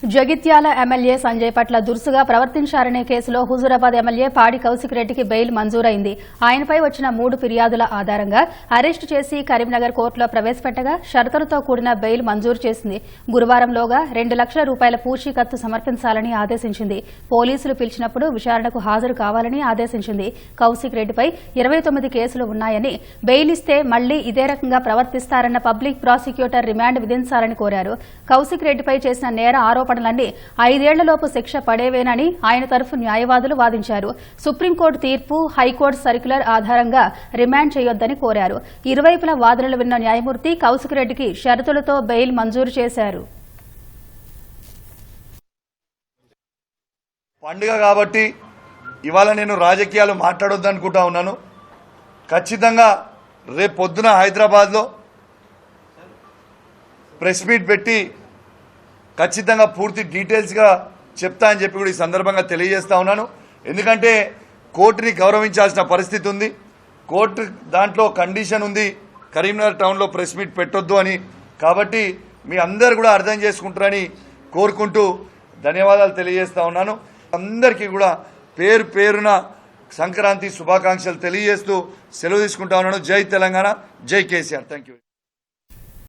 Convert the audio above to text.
Jagtial MLA Sanjay పట్ల దురుసుగా ప్రవర్తించారనే కేసులో హుజూరాబాద్ ఎమ్మెల్యే పాడి కౌశిక్ రెడ్డికి బెయిల్ మంజూరైంది. ఆయనపై వచ్చిన 3 ఫిర్యాదుల ఆధారంగా అరెస్టు చేసి కరీంనగర్ కోర్టులో ప్రవేశపెట్టగా షరతులతో కూడిన బెయిల్ మంజూరు చేసింది. గురువారంలోగా 2 లక్షల రూపాయల పూచీకత్తు సమర్పించాలని ఆదేశించింది. పోలీసులు పిలిచినప్పుడు విచారణకు హాజరు కావాలని ఆదేశించింది. కౌశిక్ రెడ్డిపై 29 కేసులు ఉన్నాయని, బెయిల్ ఇస్తే మళ్లీ ఇదే రకంగా ప్రవర్తిస్తారన్న పబ్లిక్ ప్రాసిక్యూటర్ రిమాండ్ విధించాలని కోరారు. కౌశిక్ రెడ్డిపై చేసిన నేర ఆరోపణలన్నీ 5 ఏళ్లలోపు శిక్ష పడేవేనని ఆయన తరఫు న్యాయవాదులు వాదించారు. సుప్రీంకోర్టు తీర్పు, హైకోర్టు సర్క్యులర్ ఆధారంగా రిమాండ్ చేయొద్దని కోరారు. ఇరువైపుల వాదనలు విన్న న్యాయమూర్తి కౌశిక్ రెడ్డికి షరతులతో బెయిల్ మంజూరు చేశారు. పండుగ కాబట్టి ఇవాళ నేను రాజకీయాలు మాట్లాడొద్దనుకుంటా ఉన్నాను. ఖచ్చితంగా రేపు పొద్దున హైదరాబాద్లో ప్రెస్ మీట్ పెట్టి ఖచ్చితంగా పూర్తి డీటెయిల్స్గా చెప్తా అని చెప్పి కూడా ఈ సందర్భంగా తెలియజేస్తా ఉన్నాను. ఎందుకంటే కోర్టుని గౌరవించాల్సిన పరిస్థితి ఉంది. కోర్టు దాంట్లో కండిషన్ ఉంది, కరీంనగర్ టౌన్లో ప్రెస్ మీట్ పెట్టొద్దు అని. కాబట్టి మీ అందరు కూడా అర్థం చేసుకుంటారని కోరుకుంటూ ధన్యవాదాలు తెలియజేస్తా ఉన్నాను. అందరికీ కూడా పేరు పేరున సంక్రాంతి శుభాకాంక్షలు తెలియజేస్తూ సెలవు తీసుకుంటా ఉన్నాను. జై తెలంగాణ, జై కేసీఆర్. Thank you.